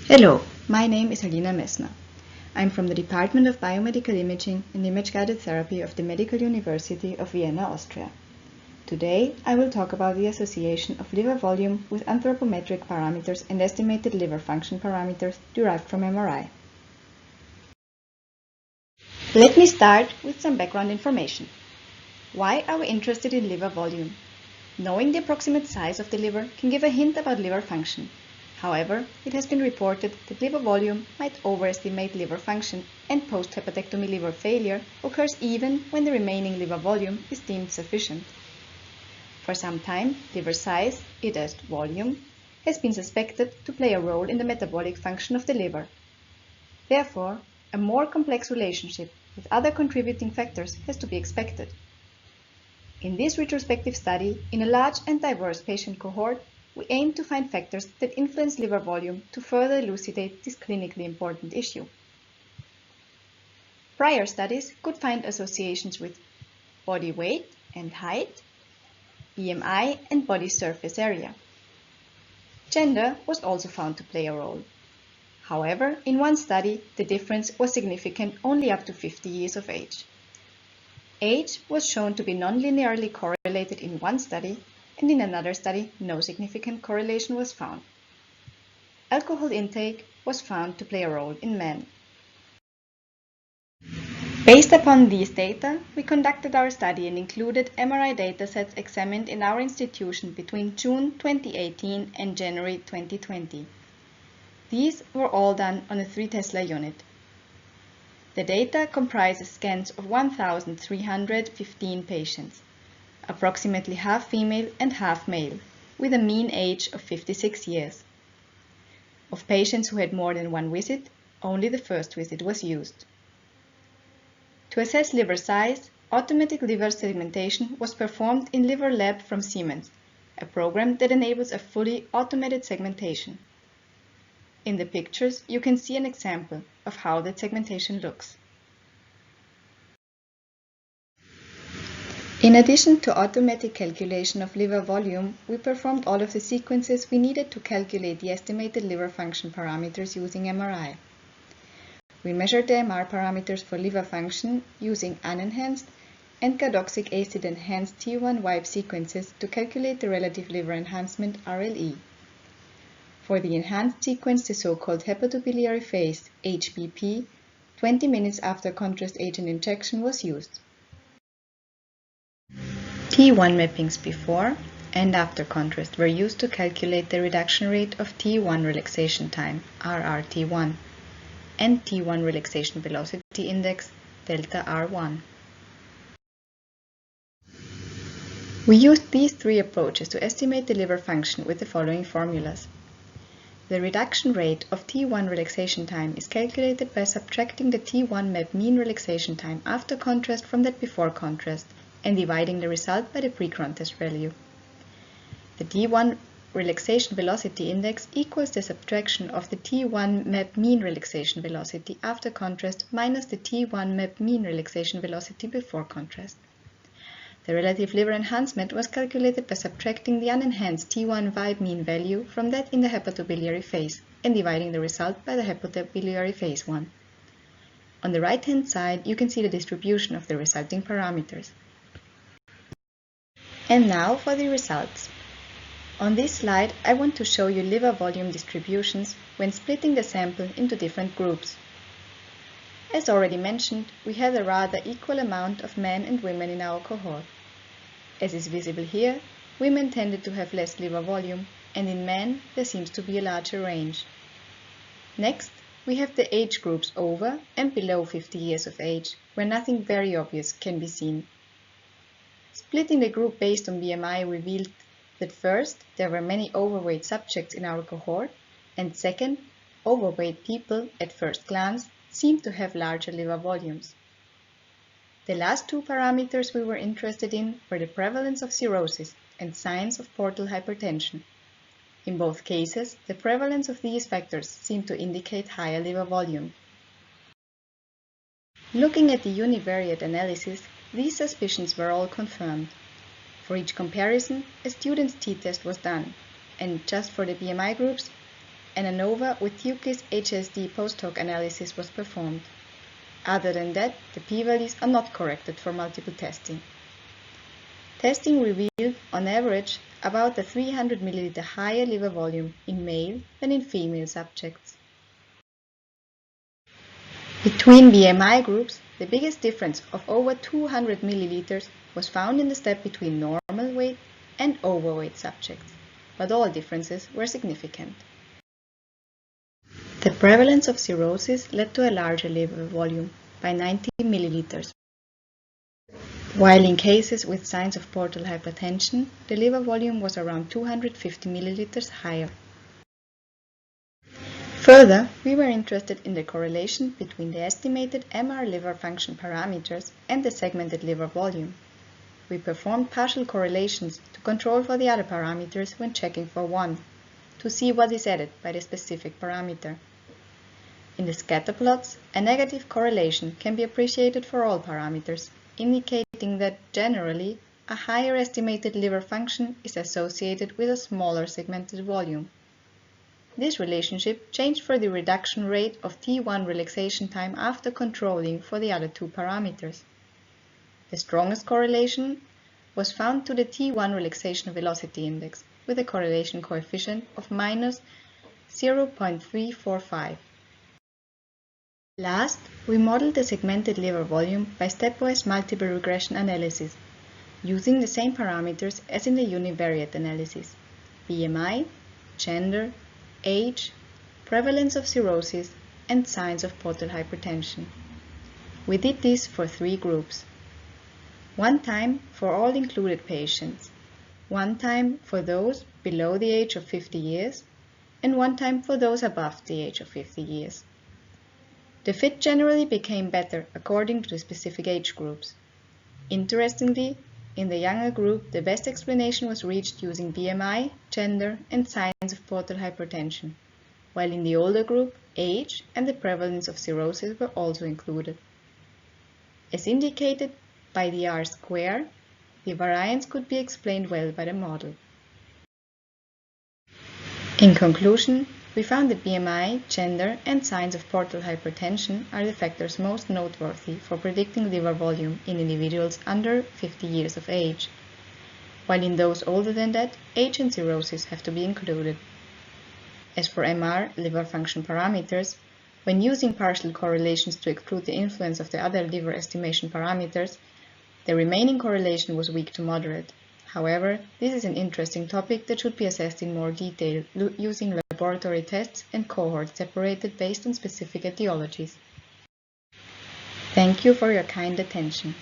Hello, my name is Alina Messner. I'm from the Department of Biomedical Imaging and Image-Guided Therapy of the Medical University of Vienna, Austria. Today, I will talk about the association of liver volume with anthropometric parameters and estimated liver function parameters derived from MRI. Let me start with some background information. Why are we interested in liver volume? Knowing the approximate size of the liver can give a hint about liver function. However, it has been reported that liver volume might overestimate liver function, and post-hepatectomy liver failure occurs even when the remaining liver volume is deemed sufficient. For some time, liver size, i.e. volume, has been suspected to play a role in the metabolic function of the liver. Therefore, a more complex relationship with other contributing factors has to be expected. In this retrospective study, in a large and diverse patient cohort, we aim to find factors that influence liver volume to further elucidate this clinically important issue. Prior studies could find associations with body weight and height, BMI and body surface area. Gender was also found to play a role. However, in one study, the difference was significant only up to 50 years of age. Age was shown to be non-linearly correlated in one study, and in another study, no significant correlation was found. Alcohol intake was found to play a role in men. Based upon these data, we conducted our study and included MRI datasets examined in our institution between June 2018 and January 2020. These were all done on a 3 Tesla unit. The data comprises scans of 1,315 patients, approximately half female and half male, with a mean age of 56 years. Of patients who had more than one visit, only the first visit was used. To assess liver size, automatic liver segmentation was performed in Liver Lab from Siemens, a program that enables a fully automated segmentation. In the pictures, you can see an example of how that segmentation looks. In addition to automatic calculation of liver volume, we performed all of the sequences we needed to calculate the estimated liver function parameters using MRI. We measured the MR parameters for liver function using unenhanced and cardoxic acid enhanced T1 wipe sequences to calculate the relative liver enhancement RLE. For the enhanced sequence, the so-called hepatobiliary phase, HBP, 20 minutes after contrast agent injection was used. T1 mappings before and after contrast were used to calculate the reduction rate of T1 relaxation time, RRT1, and T1 relaxation velocity index, delta R1. We used these three approaches to estimate the liver function with the following formulas. The reduction rate of T1 relaxation time is calculated by subtracting the T1 map mean relaxation time after contrast from that before contrast and dividing the result by the pre-contrast value. The T1 relaxation velocity index equals the subtraction of the T1 map mean relaxation velocity after contrast minus the T1 map mean relaxation velocity before contrast. The relative liver enhancement was calculated by subtracting the unenhanced T1 vibe mean value from that in the hepatobiliary phase and dividing the result by the hepatobiliary phase 1. On the right-hand side, you can see the distribution of the resulting parameters. And now for the results. On this slide, I want to show you liver volume distributions when splitting the sample into different groups. As already mentioned, we had a rather equal amount of men and women in our cohort. As is visible here, women tended to have less liver volume, and in men there seems to be a larger range. Next, we have the age groups over and below 50 years of age, where nothing very obvious can be seen. Splitting the group based on BMI revealed that first, there were many overweight subjects in our cohort, and second, overweight people, at first glance, seemed to have larger liver volumes. The last two parameters we were interested in were the prevalence of cirrhosis and signs of portal hypertension. In both cases, the prevalence of these factors seemed to indicate higher liver volume. Looking at the Univariate analysis, these suspicions were all confirmed. For each comparison, a student's t-test was done, and just for the BMI groups, an ANOVA with Tukey's HSD post-hoc analysis was performed. Other than that, the p-values are not corrected for multiple testing. Testing revealed, on average, about a 300 ml higher liver volume in male than in female subjects. Between BMI groups, the biggest difference of over 200 ml was found in the step between normal weight and overweight subjects, but all differences were significant. The prevalence of cirrhosis led to a larger liver volume by 90 ml, while in cases with signs of portal hypertension, the liver volume was around 250 ml higher. Further, we were interested in the correlation between the estimated MR liver function parameters and the segmented liver volume. We performed partial correlations to control for the other parameters when checking for one, to see what is added by the specific parameter. In the scatter plots, a negative correlation can be appreciated for all parameters, indicating that generally a higher estimated liver function is associated with a smaller segmented volume. This relationship changed for the reduction rate of T1 relaxation time after controlling for the other two parameters. The strongest correlation was found to the T1 relaxation velocity index with a correlation coefficient of minus 0.345. Last, we modeled the segmented liver volume by stepwise multiple regression analysis, using the same parameters as in the Univariate analysis: BMI, gender, age, prevalence of cirrhosis, and signs of portal hypertension. We did this for 3 groups. One time for all included patients, one time for those below the age of 50 years, and one time for those above the age of 50 years. The fit generally became better according to the specific age groups. Interestingly, in the younger group, the best explanation was reached using BMI, gender, and signs of portal hypertension, while in the older group, age and the prevalence of cirrhosis were also included. As indicated by the R-square, the variance could be explained well by the model. In conclusion, we found that BMI, gender, and signs of portal hypertension are the factors most noteworthy for predicting liver volume in individuals under 50 years of age, while in those older than that, age and cirrhosis have to be included. As for MR liver function parameters, when using partial correlations to exclude the influence of the other liver estimation parameters, the remaining correlation was weak to moderate. However, this is an interesting topic that should be assessed in more detail using laboratory tests and cohorts separated based on specific etiologies. Thank you for your kind attention.